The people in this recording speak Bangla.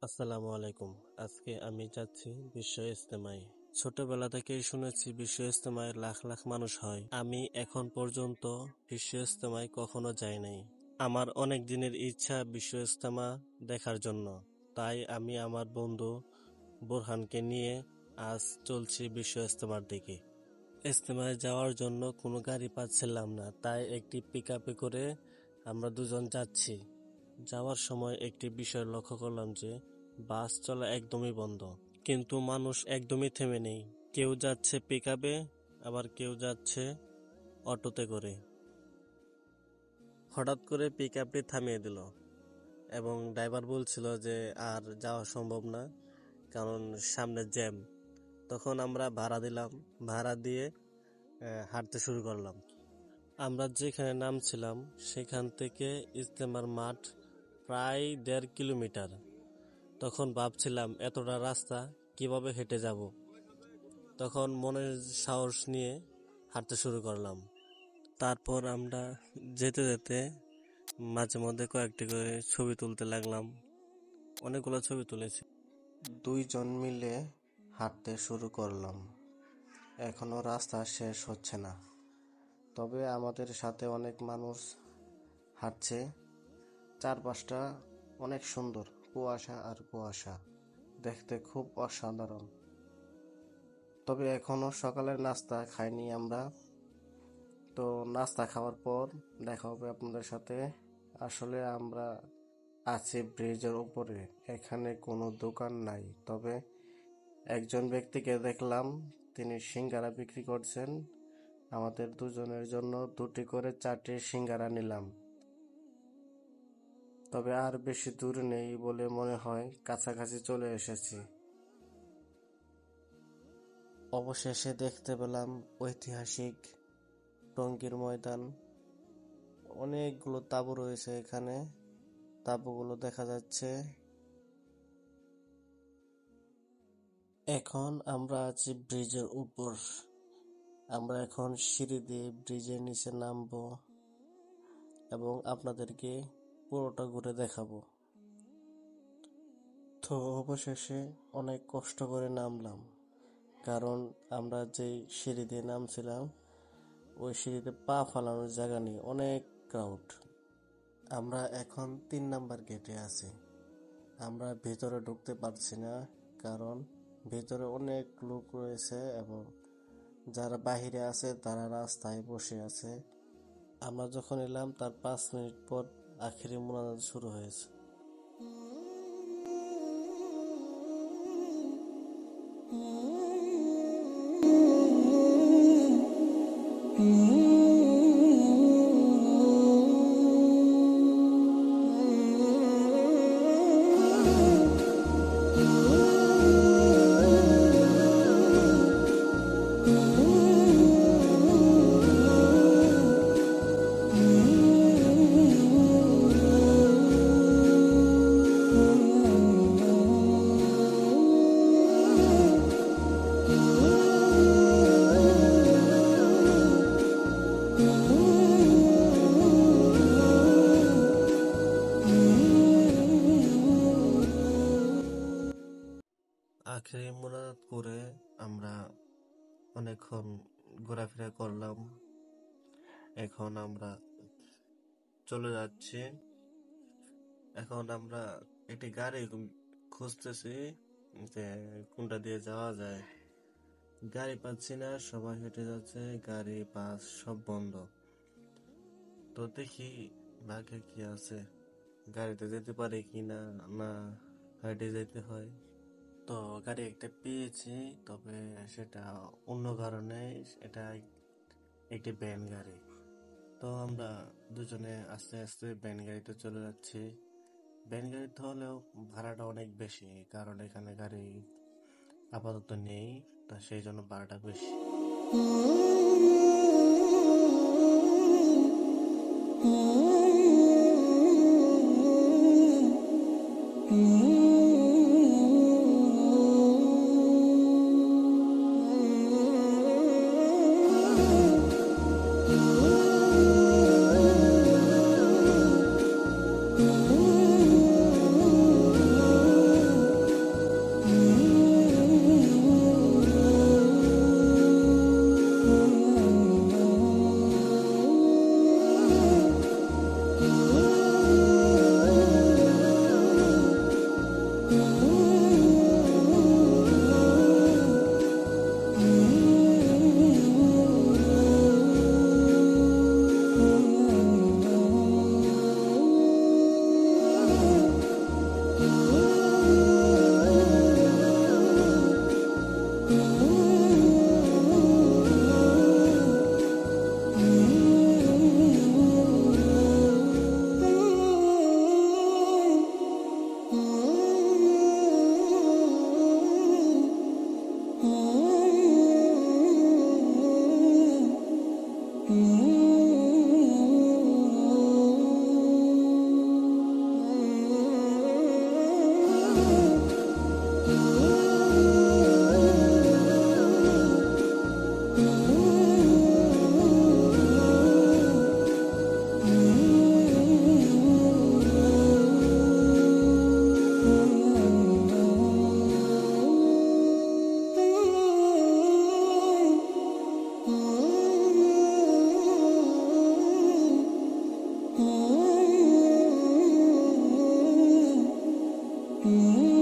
আসসালামু আলাইকুম। আজকে আমি যাচ্ছি বিশ্ব ইজতেমায়। ছোটবেলা থেকেই শুনেছি বিশ্ব ইজতেমায় লাখ লাখ মানুষ হয়। আমি এখন পর্যন্ত বিশ্ব ইজতেমায় কখনো যাই নাই। আমার অনেক দিনের ইচ্ছা বিশ্ব ইজতেমা দেখার জন্য। তাই আমি আমার বন্ধু বোরহানকে নিয়ে আজ চলছি বিশ্ব ইজতেমার দিকে। ইজতেমায় যাওয়ার জন্য কোনো গাড়ি পাচ্ছিলাম না, তাই একটি পিকআপে করে আমরা দুজন যাচ্ছি। যাওয়ার সময় একটি বিষয় লক্ষ্য করলাম যে বাস চলা একদমই বন্ধ, কিন্তু মানুষ একদমই থেমে নেই। কেউ যাচ্ছে পিকআপে, আবার কেউ যাচ্ছে অটোতে করে। হঠাৎ করে পিকআপটি থামিয়ে দিল এবং ড্রাইভার বলছিল যে আর যাওয়া সম্ভব না, কারণ সামনে জ্যাম। তখন আমরা ভাড়া দিলাম, ভাড়া দিয়ে হাঁটতে শুরু করলাম। আমরা যেখানে নামছিলাম সেখান থেকে ইজতেমার মাঠ প্রায় 1.5 কিলোমিটার। তখন ভাবছিলাম এতটা রাস্তা কিভাবে হেঁটে যাব। তখন মনের সাহস নিয়ে হাঁটতে শুরু করলাম। তারপর আমরা যেতে যেতে মাঝে মধ্যে কয়েকটি করে ছবি তুলতে লাগলাম। অনেকগুলো ছবি তুলেছি। 2 জন মিলে হাঁটতে শুরু করলাম। এখনো রাস্তা শেষ হচ্ছে না, তবে আমাদের সাথে অনেক মানুষ হাঁটছে। চারপাশটা অনেক সুন্দর, কুয়াশা আর কুয়াশা, দেখতে খুব অসাধারণ। তবে এখনো সকালের নাস্তা খাইনি আমরা। তো নাস্তা খাওয়ার পর দেখা হবে আপনাদের সাথে। আসলে আমরা আছি ব্রিজের উপরে, এখানে কোনো দোকান নাই। তবে একজন ব্যক্তিকে দেখলাম, তিনি সিঙ্গারা বিক্রি করছেন। আমাদের দুজনের জন্য 2টি করে 4টি সিঙ্গারা নিলাম। তবে আর বেশি দূর নেই বলে মনে হয়, কাছাকাছি চলে এসেছি। অবশেষে দেখতে পেলাম ঐতিহাসিক টঙ্গীর ময়দান। অনেকগুলো তাঁবু রয়েছে এখানে, তাঁবুগুলো দেখা যাচ্ছে। এখন আমরা আছি ব্রিজের উপর। আমরা এখন সিঁড়ি দিয়ে ব্রিজের নিচে নামবো এবং আপনাদেরকে পুরোটা ঘুরে দেখাবো। তো অবশেষে অনেক কষ্ট করে নামলাম, কারণ আমরা যেই সিঁড়ি দিয়ে নামছিলাম ওই সিঁড়িতে পা ফালানোর জায়গা নেই, অনেক ক্রাউড। আমরা এখন 3 নাম্বার গেটে আছি। আমরা ভিতরে ঢুকতে পারছি না, কারণ ভিতরে অনেক লোক রয়েছে এবং যারা বাহিরে আছে তারা রাস্তায় বসে আছে। আমরা যখন এলাম তার 5 মিনিট পর আখিরি মোনাজাত শুরু হয়েছে। আখেরি মোনাজাত করে আমরা অনেকক্ষণ ঘোরাফেরা করলাম। এখন আমরা চলে যাচ্ছি। এখন আমরা একটি গাড়ি খুঁজতেছি যে কোনটা দিয়ে যাওয়া যায়। গাড়ি পাচ্ছি না, সবাই হেঁটে যাচ্ছে, গাড়ি বাস সব বন্ধ। তো দেখি ভাগ্যে কি আছে, গাড়িতে যেতে পারে কি না, না হেঁটে যেতে হয়। তো গাড়ি একটা পেয়েছি, তবে সেটা অন্য কারণে, এটা একটি ভ্যান গাড়ি। তো আমরা দুজনে আস্তে আস্তে ভ্যান গাড়িতে চলে যাচ্ছি। ভ্যান গাড়িতে হলেও ভাড়াটা অনেক বেশি, কারণ এখানে গাড়ি আপাতত নেই, তা সেই জন্য ভাড়াটা বেশি। হুম